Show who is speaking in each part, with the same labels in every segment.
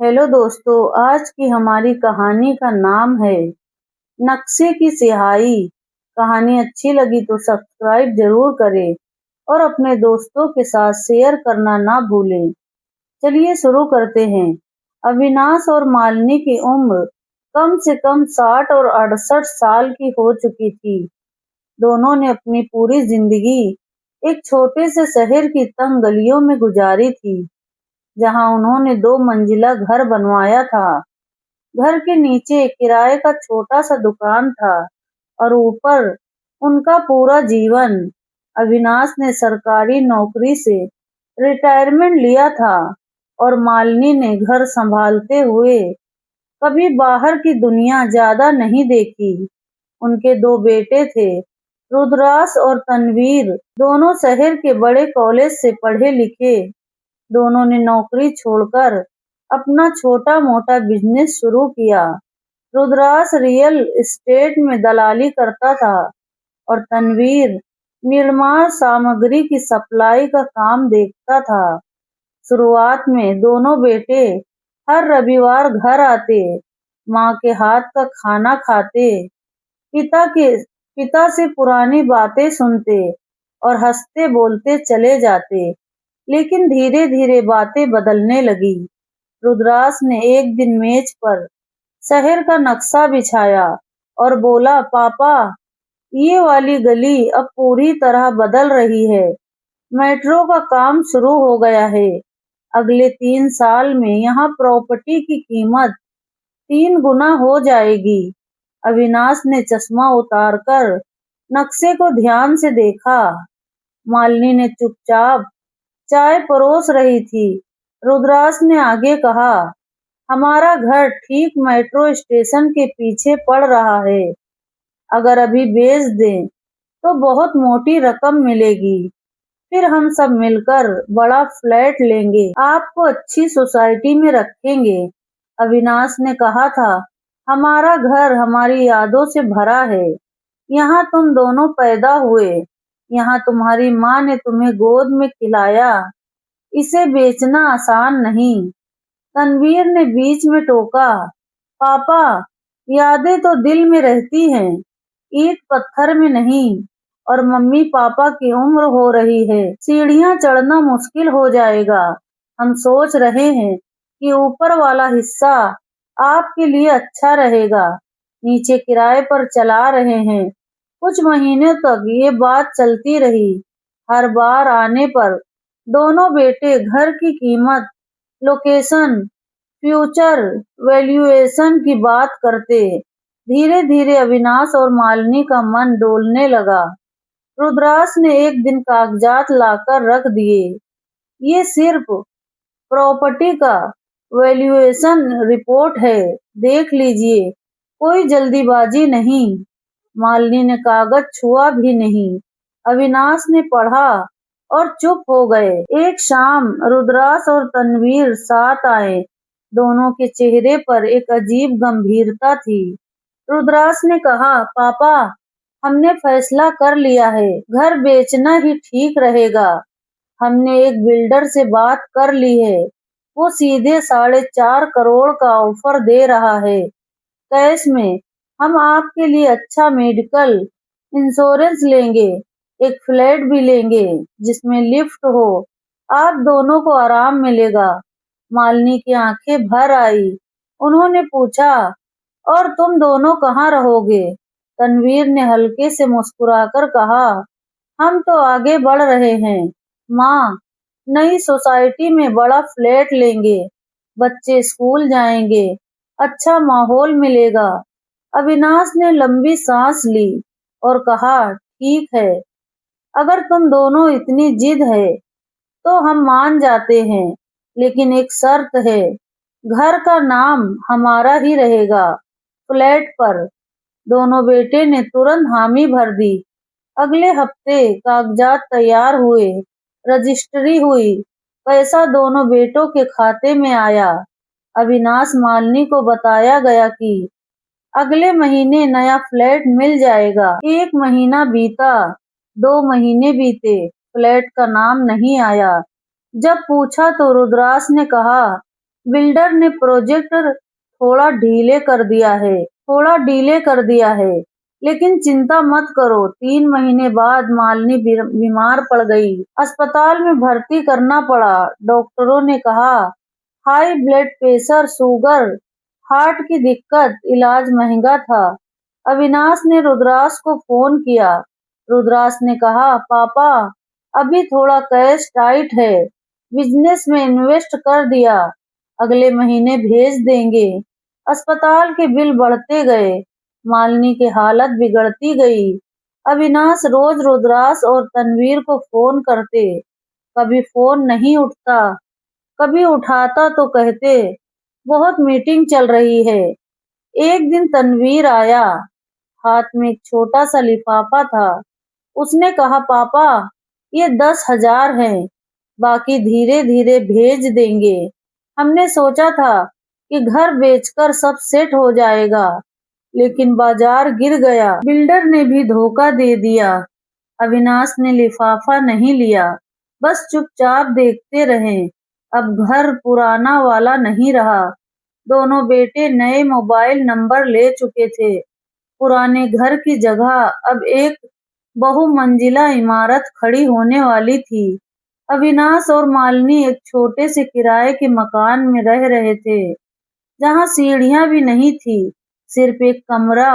Speaker 1: Hello दोस्तों, आज की हमारी कहानी का नाम है नक्शे की स्याही। कहानी अच्छी लगी तो सब्सक्राइब जरूर करें और अपने दोस्तों के साथ शेयर करना ना भूलें। चलिए शुरू करते हैं। अविनाश और मालिनी की उम्र कम से कम 60 और 68 साल की हो चुकी थी। दोनों ने अपनी पूरी जिंदगी एक छोटे से शहर की तंग गलियों में गुजारी थी, जहां उन्होंने 2 मंजिला घर बनवाया था। घर के नीचे किराए का छोटा सा दुकान था और ऊपर उनका पूरा जीवन। अविनाश ने सरकारी नौकरी से रिटायरमेंट लिया था और मालिनी ने घर संभालते हुए कभी बाहर की दुनिया ज्यादा नहीं देखी। उनके 2 बेटे थे, रुद्रास और तनवीर। दोनों शहर के बड़े कॉलेज से पढ़े लिखे। दोनों ने नौकरी छोड़कर अपना छोटा मोटा बिजनेस शुरू किया। रुद्रास रियल एस्टेट में दलाली करता था और तनवीर निर्माण सामग्री की सप्लाई का काम देखता था। शुरुआत में दोनों बेटे हर रविवार घर आते, माँ के हाथ का खाना खाते, पिता के पिता से पुरानी बातें सुनते और हंसते बोलते चले जाते। लेकिन धीरे धीरे बातें बदलने लगी। रुद्रास ने एक दिन मेज पर शहर का नक्शा बिछाया और बोला, पापा, ये वाली गली अब पूरी तरह बदल रही है। मेट्रो का काम शुरू हो गया है। अगले 3 साल में यहाँ प्रॉपर्टी की कीमत 3 गुना हो जाएगी। अविनाश ने चश्मा उतारकर नक्शे को ध्यान से देखा। मालिनी ने चुपचाप चाय परोस रही थी। रुद्रास ने आगे कहा, हमारा घर ठीक मेट्रो स्टेशन के पीछे पड़ रहा है। अगर अभी बेच दें तो बहुत मोटी रकम मिलेगी। फिर हम सब मिलकर बड़ा फ्लैट लेंगे, आपको अच्छी सोसाइटी में रखेंगे। अविनाश ने कहा था, हमारा घर हमारी यादों से भरा है। यहाँ तुम दोनों पैदा हुए, यहाँ तुम्हारी माँ ने तुम्हें गोद में खिलाया। इसे बेचना आसान नहीं। तनवीर ने बीच में टोका, पापा, यादें तो दिल में रहती हैं, ईंट पत्थर में नहीं। और मम्मी पापा की उम्र हो रही है, सीढ़ियां चढ़ना मुश्किल हो जाएगा। हम सोच रहे हैं कि ऊपर वाला हिस्सा आपके लिए अच्छा रहेगा, नीचे किराए पर चला रहे हैं। कुछ महीने तक ये बात चलती रही। हर बार आने पर दोनों बेटे घर की कीमत, लोकेशन, फ्यूचर वैल्यूएशन की बात करते। धीरे धीरे अविनाश और मालिनी का मन डोलने लगा। रुद्रास ने एक दिन कागजात लाकर रख दिए। ये सिर्फ प्रॉपर्टी का वैल्यूएशन रिपोर्ट है, देख लीजिए, कोई जल्दीबाजी नहीं। मालिनी ने कागज छुआ भी नहीं। अविनाश ने पढ़ा और चुप हो गए। एक शाम रुद्रास और तनवीर साथ आए। दोनों के चेहरे पर एक अजीब गंभीरता थी। रुद्रास ने कहा, पापा, हमने फैसला कर लिया है, घर बेचना ही ठीक रहेगा। हमने एक बिल्डर से बात कर ली है, वो सीधे 4.5 करोड़ का ऑफर दे रहा है, कैश में। हम आपके लिए अच्छा मेडिकल इंश्योरेंस लेंगे, एक फ्लैट भी लेंगे जिसमें लिफ्ट हो, आप दोनों को आराम मिलेगा। मालिनी की आंखें भर आई। उन्होंने पूछा, और तुम दोनों कहाँ रहोगे? तनवीर ने हल्के से मुस्कुराकर कहा, हम तो आगे बढ़ रहे हैं माँ, नई सोसाइटी में बड़ा फ्लैट लेंगे, बच्चे स्कूल जाएंगे, अच्छा माहौल मिलेगा। अविनाश ने लंबी सांस ली और कहा, ठीक है, अगर तुम दोनों इतनी जिद है तो हम मान जाते हैं, लेकिन एक शर्त है, घर का नाम हमारा ही रहेगा फ्लैट पर। दोनों बेटे ने तुरंत हामी भर दी। अगले हफ्ते कागजात तैयार हुए, रजिस्ट्री हुई, पैसा दोनों बेटों के खाते में आया। अविनाश मालिनी को बताया गया कि अगले महीने नया फ्लैट मिल जाएगा। 1 महीना बीता, 2 महीने बीते, फ्लैट का नाम नहीं आया। जब पूछा तो रुद्रास ने कहा, बिल्डर ने प्रोजेक्ट थोड़ा डीले कर दिया है, लेकिन चिंता मत करो, 3 महीने बाद मालिनी बीमार पड़ गई। अस्पताल में भर्ती करना पड़ा। डॉक्टरों ने कहा high blood pressure, sugar, heart की दिक्कत, इलाज महंगा था। अविनाश ने रुद्रास को फोन किया। रुद्रास ने कहा पापा, अभी थोड़ा कैश टाइट है, बिजनेस में इन्वेस्ट कर दिया, अगले महीने भेज देंगे। अस्पताल के बिल बढ़ते गए, मालिनी की हालत बिगड़ती गई। अविनाश रोज रुद्रास और तनवीर को फोन करते, कभी फोन नहीं उठता, कभी उठाता तो कहते बहुत मीटिंग चल रही है। एक दिन तनवीर आया, हाथ में एक छोटा सा लिफाफा था। उसने कहा पापा, ये 10,000 है, बाकी धीरे धीरे भेज देंगे। हमने सोचा था कि घर बेचकर सब सेट हो जाएगा, लेकिन बाजार गिर गया, बिल्डर ने भी धोखा दे दिया। अविनाश ने लिफाफा नहीं लिया, बस चुपचाप देखते रहे। अब घर पुराना वाला नहीं रहा। दोनों बेटे नए मोबाइल नंबर ले चुके थे। पुराने घर की जगह अब एक बहुमंजिला इमारत खड़ी होने वाली थी। अविनाश और मालिनी एक छोटे से किराए के मकान में रह रहे थे, जहाँ सीढ़ियां भी नहीं थी, सिर्फ एक कमरा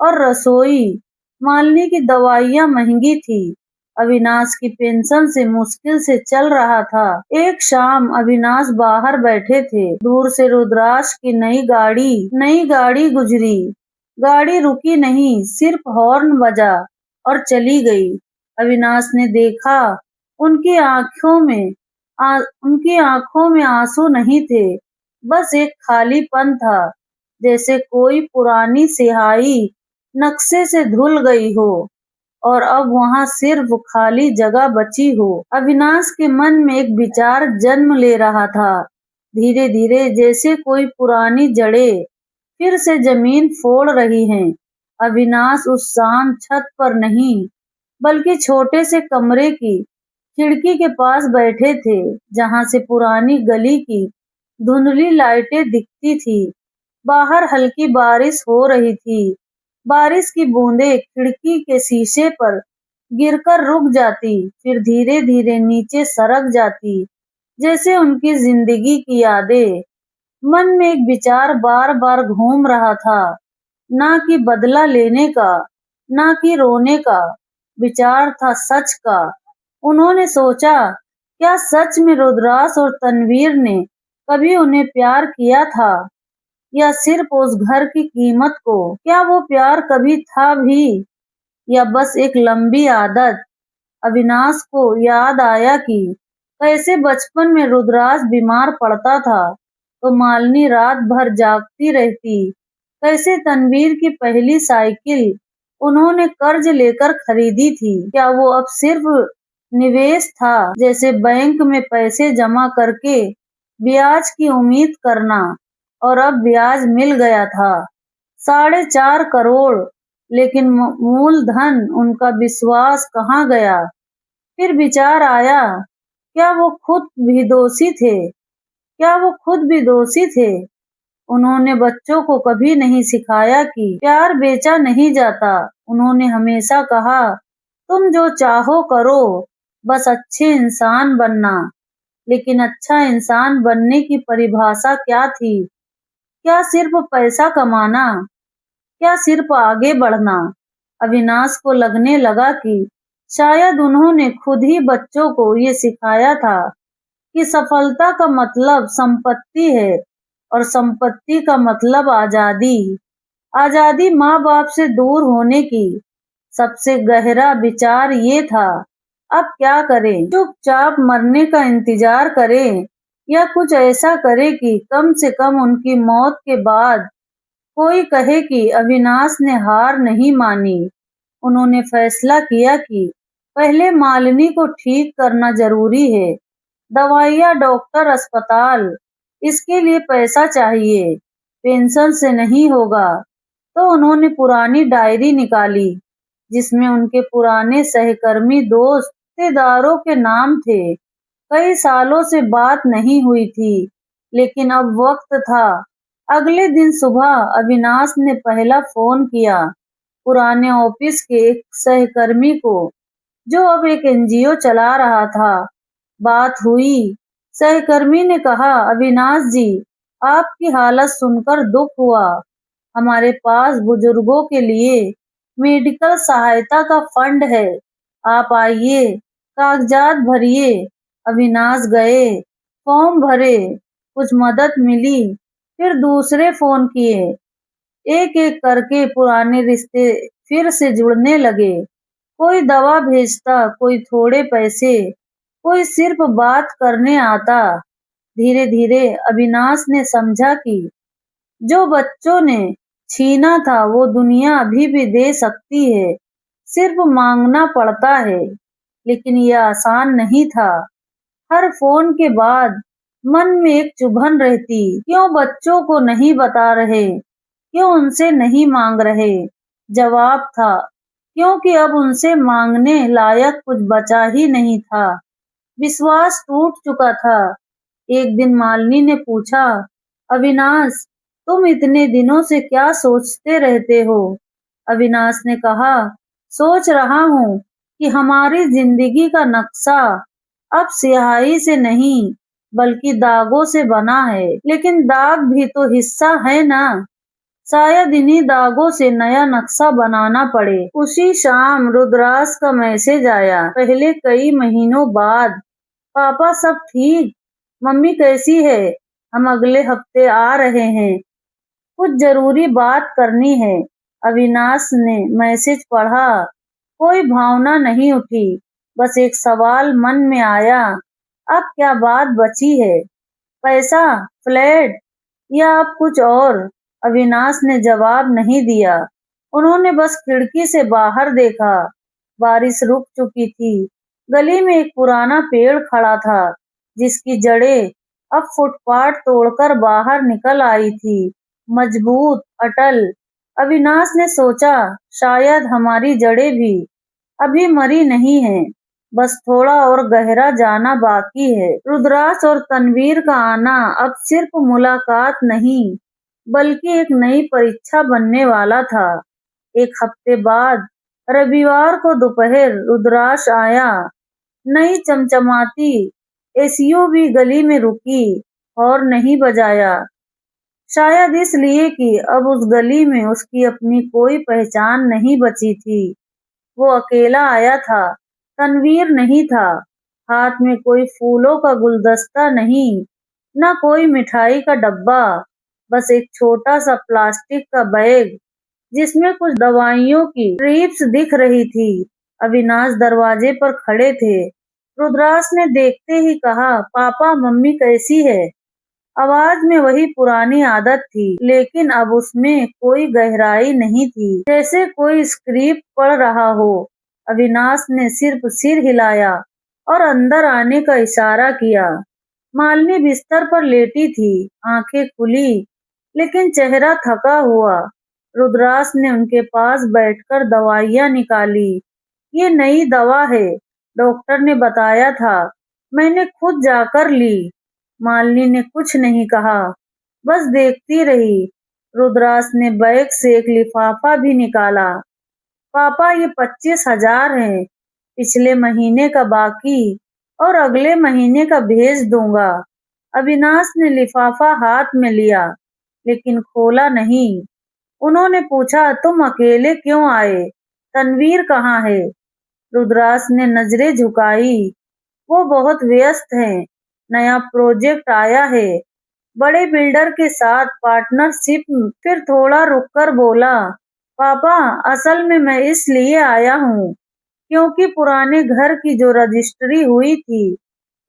Speaker 1: और रसोई। मालिनी की दवाइयां महंगी थी, अविनाश की पेंशन से मुश्किल से चल रहा था। एक शाम अविनाश बाहर बैठे थे, दूर से रुद्राक्ष की नई गाड़ी गुजरी। गाड़ी रुकी नहीं, सिर्फ हॉर्न बजा और चली गई। अविनाश ने देखा, उनकी आंखों में उनकी आंखों में आंसू नहीं थे, बस एक खालीपन था, जैसे कोई पुरानी स्याही नक्शे से धुल गई हो और अब वहां सिर्फ खाली जगह बची हो। अविनाश के मन में एक विचार जन्म ले रहा था, धीरे धीरे, जैसे कोई पुरानी जड़ें फिर से जमीन फोड़ रही हैं। अविनाश उस शाम छत पर नहीं, बल्कि छोटे से कमरे की खिड़की के पास बैठे थे, जहां से पुरानी गली की धुंधली लाइटें दिखती थी। बाहर हल्की बारिश हो रही थी। बारिश की बूंदें खिड़की के शीशे पर गिरकर रुक जाती, फिर धीरे धीरे नीचे सरक जाती, जैसे उनकी जिंदगी की यादें। मन में एक विचार बार बार घूम रहा था, ना कि बदला लेने का, ना कि रोने का, विचार था सच का। उन्होंने सोचा, क्या सच में रुद्रास और तनवीर ने कभी उन्हें प्यार किया था, या सिर्फ उस घर की कीमत को? क्या वो प्यार कभी था भी, या बस एक लंबी आदत? अविनाश को याद आया कि कैसे बचपन में रुद्रास बीमार पड़ता था तो मालिनी रात भर जागती रहती, कैसे तनवीर की पहली साइकिल उन्होंने कर्ज लेकर खरीदी थी। क्या वो अब सिर्फ निवेश था, जैसे बैंक में पैसे जमा करके ब्याज की उम्मीद करना, और अब ब्याज मिल गया था, 4.5 करोड़। लेकिन मूलधन, उनका विश्वास कहाँ गया? फिर विचार आया, क्या वो खुद भी दोषी थे? क्या वो खुद भी दोषी थे? उन्होंने बच्चों को कभी नहीं सिखाया कि प्यार बेचा नहीं जाता। उन्होंने हमेशा कहा, तुम जो चाहो करो, बस अच्छे इंसान बनना। लेकिन अच्छा इंसान बनने की परिभाषा क्या थी? क्या सिर्फ पैसा कमाना? क्या सिर्फ आगे बढ़ना? अविनाश को लगने लगा कि शायद उन्होंने खुद ही बच्चों को ये सिखाया था कि सफलता का मतलब संपत्ति है, और संपत्ति का मतलब आजादी। आजादी माँ बाप से दूर होने की। सबसे गहरा विचार ये था, अब क्या करें? चुपचाप मरने का इंतजार करें, या कुछ ऐसा करें कि कम से कम उनकी मौत के बाद कोई कहे कि अविनाश ने हार नहीं मानी। उन्होंने फैसला किया कि पहले मालिनी को ठीक करना जरूरी है। दवाइयाँ, डॉक्टर, अस्पताल, इसके लिए पैसा चाहिए, पेंशन से नहीं होगा। तो उन्होंने पुरानी डायरी निकाली, जिसमें उनके पुराने सहकर्मी, दोस्त, रिश्तेदारों के नाम थे। कई सालों से बात नहीं हुई थी, लेकिन अब वक्त था। अगले दिन सुबह अविनाश ने पहला फोन किया पुराने ऑफिस के एक सहकर्मी को, जो अब एक एनजीओ चला रहा था। बात हुई। सहकर्मी ने कहा, अविनाश जी, आपकी हालत सुनकर दुख हुआ। हमारे पास बुजुर्गों के लिए मेडिकल सहायता का फंड है। आप आइए, कागजात भरिए। अविनाश गए, फॉर्म भरे, कुछ मदद मिली, फिर दूसरे फोन किए। एक एक करके पुराने रिश्ते फिर से जुड़ने लगे। कोई दवा भेजता, कोई थोड़े पैसे, कोई सिर्फ बात करने आता। धीरे धीरे अविनाश ने समझा कि जो बच्चों ने छीना था वो दुनिया अभी भी दे सकती है, सिर्फ मांगना पड़ता है। लेकिन यह आसान नहीं था। हर फोन के बाद मन में एक चुभन रहती, क्यों बच्चों को नहीं बता रहे, क्यों उनसे नहीं मांग रहे। जवाब था, क्योंकि अब उनसे मांगने लायक कुछ बचा ही नहीं था। विश्वास टूट चुका था। एक दिन मालिनी ने पूछा, अविनाश, तुम इतने दिनों से क्या सोचते रहते हो? अविनाश ने कहा, सोच रहा हूँ कि हमारी जिंदगी का नक्शा अब स्याही से नहीं बल्कि दागों से बना है। लेकिन दाग भी तो हिस्सा है ना। शायद इन्हीं दागों से नया नक्शा बनाना पड़े। उसी शाम रुद्राक्ष का मैसेज आया, पहले कई महीनों बाद। पापा, सब ठीक? मम्मी कैसी है? हम अगले हफ्ते आ रहे हैं, कुछ जरूरी बात करनी है। अविनाश ने मैसेज पढ़ा। कोई भावना नहीं उठी, बस एक सवाल मन में आया, अब क्या बात बची है? पैसा, फ्लैट या अब कुछ और? अविनाश ने जवाब नहीं दिया। उन्होंने बस खिड़की से बाहर देखा। बारिश रुक चुकी थी। गली में एक पुराना पेड़ खड़ा था, जिसकी जड़ें अब फुटपाथ तोड़कर बाहर निकल आई थी, मजबूत, अटल। अविनाश ने सोचा, शायद हमारी जड़ें भी अभी मरी नहीं हैं, बस थोड़ा और गहरा जाना बाकी है। रुद्राक्ष और तनवीर का आना अब सिर्फ मुलाकात नहीं, बल्कि एक नई परीक्षा बनने वाला था। एक हफ्ते बाद रविवार को दोपहर रुद्राक्ष आया। नई चमचमाती एसयूवी गली में रुकी और नहीं बजाया। शायद इसलिए कि अब उस गली में उसकी अपनी कोई पहचान नहीं बची थी। वो अकेला आया था, तनवीर नहीं था। हाथ में कोई फूलों का गुलदस्ता नहीं, न कोई मिठाई का डब्बा, बस एक छोटा सा प्लास्टिक का बैग जिसमें कुछ दवाइयों की स्ट्रिप्स दिख रही थी। अविनाश दरवाजे पर खड़े थे। रुद्राक्ष ने देखते ही कहा, पापा, मम्मी कैसी है? आवाज में वही पुरानी आदत थी, लेकिन अब उसमें कोई गहराई नहीं थी, जैसे कोई स्क्रिप्ट पढ़ रहा हो। अविनाश ने सिर्फ सिर हिलाया और अंदर आने का इशारा किया। मालिनी बिस्तर पर लेटी थी, आंखें खुली, लेकिन चेहरा थका हुआ। रुद्राक्ष ने उनके पास बैठकर दवाइयां निकाली। ये नई दवा है, डॉक्टर ने बताया था, मैंने खुद जाकर ली। मालिनी ने कुछ नहीं कहा, बस देखती रही। रुद्राक्ष ने बैग से एक लिफाफा भी निकाला। पापा, ये 25,000 है, पिछले महीने का बाकी और अगले महीने का भेज दूंगा। अविनाश ने लिफाफा हाथ में लिया, लेकिन खोला नहीं। उन्होंने पूछा, तुम अकेले क्यों आए? तनवीर कहाँ है? रुद्राक्ष ने नजरें झुकाई। वो बहुत व्यस्त हैं, नया प्रोजेक्ट आया है, बड़े बिल्डर के साथ पार्टनरशिप। फिर थोड़ा रुककर बोला, पापा, असल में मैं इसलिए आया हूँ क्योंकि पुराने घर की जो रजिस्ट्री हुई थी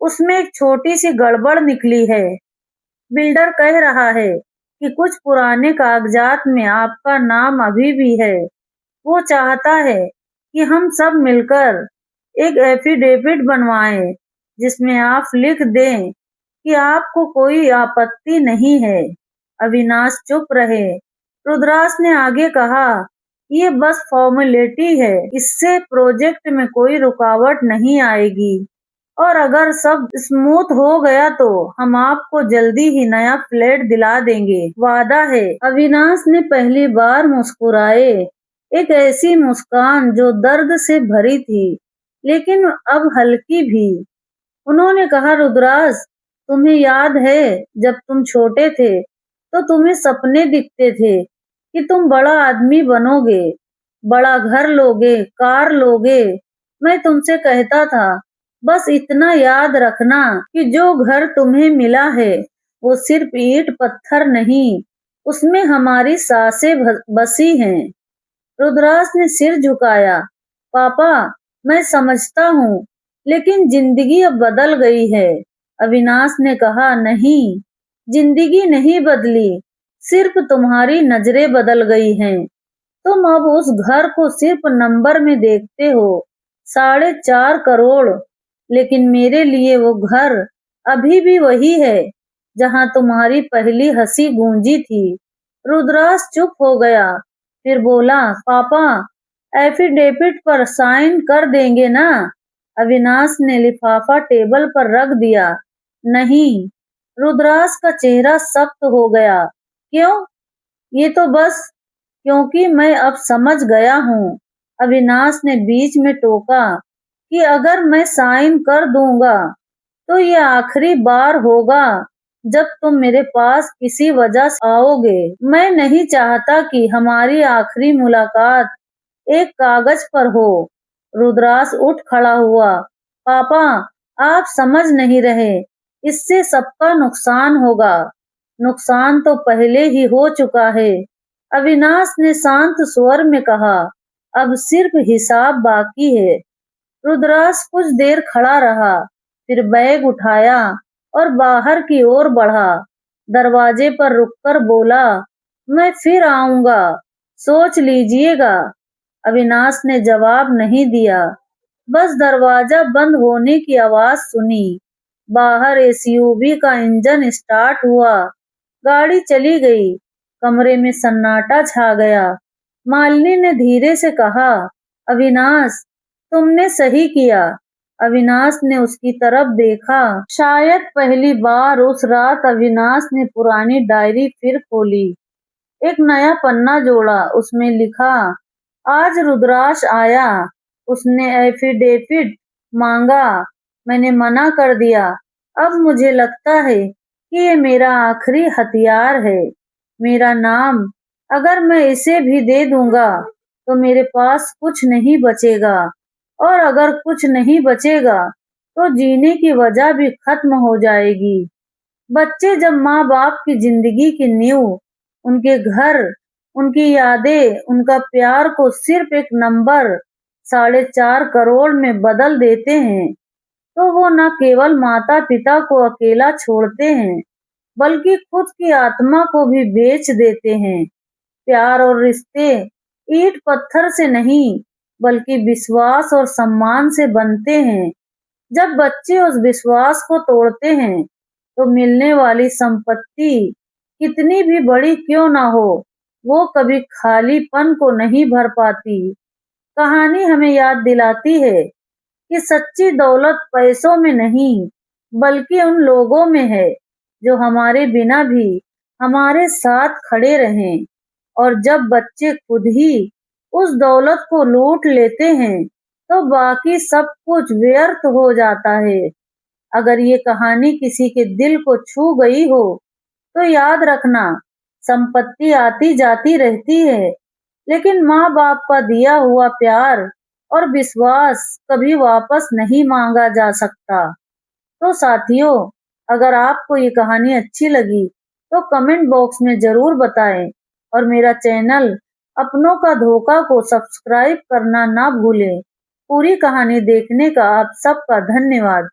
Speaker 1: उसमें एक छोटी सी गड़बड़ निकली है। बिल्डर कह रहा है कि कुछ पुराने कागजात में आपका नाम अभी भी है। वो चाहता है कि हम सब मिलकर एक एफिडेविट बनवाएं, जिसमें आप लिख दें कि आपको कोई आपत्ति नहीं है। अविनाश चुप रहे। रुद्राक्ष ने आगे कहा, ये बस फॉर्मेलिटी है, इससे प्रोजेक्ट में कोई रुकावट नहीं आएगी। और अगर सब स्मूथ हो गया तो हम आपको जल्दी ही नया फ्लैट दिला देंगे, वादा है। अविनाश ने पहली बार मुस्कुराए, एक ऐसी मुस्कान जो दर्द से भरी थी लेकिन अब हल्की भी। उन्होंने कहा, रुद्राज, तुम्हें याद है जब तुम छोटे थे तो तुम्हें सपने दिखते थे कि तुम बड़ा आदमी बनोगे, बड़ा घर लोगे, कार लोगे। मैं तुमसे कहता था, बस इतना याद रखना कि जो घर तुम्हें मिला है वो सिर्फ ईंट पत्थर नहीं, उसमें हमारी सांसें बसी हैं। रुद्राज ने सिर झुकाया। पापा, मैं समझता हूँ, लेकिन जिंदगी अब बदल गई है। अविनाश ने कहा, नहीं, जिंदगी नहीं बदली, सिर्फ तुम्हारी नजरें बदल गई हैं। तुम अब उस घर को सिर्फ नंबर में देखते हो, 4.5 करोड़, लेकिन मेरे लिए वो घर अभी भी वही है जहाँ तुम्हारी पहली हंसी गूंजी थी। रुद्राज चुप हो गया, फिर बोला, पापा, एफिडेविट पर साइन कर देंगे ना? अविनाश ने लिफाफा टेबल पर रख दिया। नहीं। रुद्राज का चेहरा सख्त हो गया। क्यों? ये तो बस क्योंकि मैं अब समझ गया हूँ। अविनाश ने बीच में टोका कि अगर मैं साइन कर दूंगा तो ये आखिरी बार होगा जब तुम मेरे पास किसी वजह से आओगे। मैं नहीं चाहता कि हमारी आखिरी मुलाकात एक कागज पर हो। रुद्रास उठ खड़ा हुआ। पापा, आप समझ नहीं रहे, इससे सबका नुकसान होगा। नुकसान तो पहले ही हो चुका है, अविनाश ने शांत स्वर में कहा। अब सिर्फ हिसाब बाकी है। रुद्रास कुछ देर खड़ा रहा, फिर बैग उठाया और बाहर की ओर बढ़ा। दरवाजे पर रुककर बोला, मैं फिर आऊंगा, सोच लीजिएगा। अविनाश ने जवाब नहीं दिया, बस दरवाजा बंद होने की आवाज सुनी। बाहर एसयूवी का इंजन स्टार्ट हुआ, गाड़ी चली गई। कमरे में सन्नाटा छा गया। मालिनी ने धीरे से कहा, अविनाश, तुमने सही किया। अविनाश ने उसकी तरफ देखा। शायद पहली बार उस रात अविनाश ने पुरानी डायरी फिर खोली, एक नया पन्ना जोड़ा। उसमें लिखा, आज रुद्राश आया, उसने एफिडेविट मांगा, मैंने मना कर दिया। अब मुझे लगता है कि ये मेरा आखिरी हथियार है, मेरा नाम। अगर मैं इसे भी दे दूंगा तो मेरे पास कुछ नहीं बचेगा, और अगर कुछ नहीं बचेगा तो जीने की वजह भी खत्म हो जाएगी। बच्चे जब माँ बाप की जिंदगी की नींव, उनके घर, उनकी यादें, उनका प्यार को सिर्फ एक नंबर 4.5 करोड़ में बदल देते हैं तो वो न केवल माता पिता को अकेला छोड़ते हैं बल्कि खुद की आत्मा को भी बेच देते हैं। प्यार और रिश्ते ईंट पत्थर से नहीं बल्कि विश्वास और सम्मान से बनते हैं। जब बच्चे उस विश्वास को तोड़ते हैं तो मिलने वाली संपत्ति कितनी भी बड़ी क्यों ना हो, वो कभी खालीपन को नहीं भर पाती। कहानी हमें याद दिलाती है कि सच्ची दौलत पैसों में नहीं बल्कि उन लोगों में है जो हमारे बिना भी हमारे साथ खड़े रहें। और जब बच्चे खुद ही उस दौलत को लूट लेते हैं तो बाकी सब कुछ व्यर्थ हो जाता है। अगर ये कहानी किसी के दिल को छू गई हो तो याद रखना, संपत्ति आती जाती रहती है, लेकिन माँ बाप का दिया हुआ प्यार और विश्वास कभी वापस नहीं मांगा जा सकता। तो साथियों, अगर आपको ये कहानी अच्छी लगी तो कमेंट बॉक्स में जरूर बताएं, और मेरा चैनल अपनों का धोखा को सब्सक्राइब करना ना भूलें। पूरी कहानी देखने का आप सबका धन्यवाद।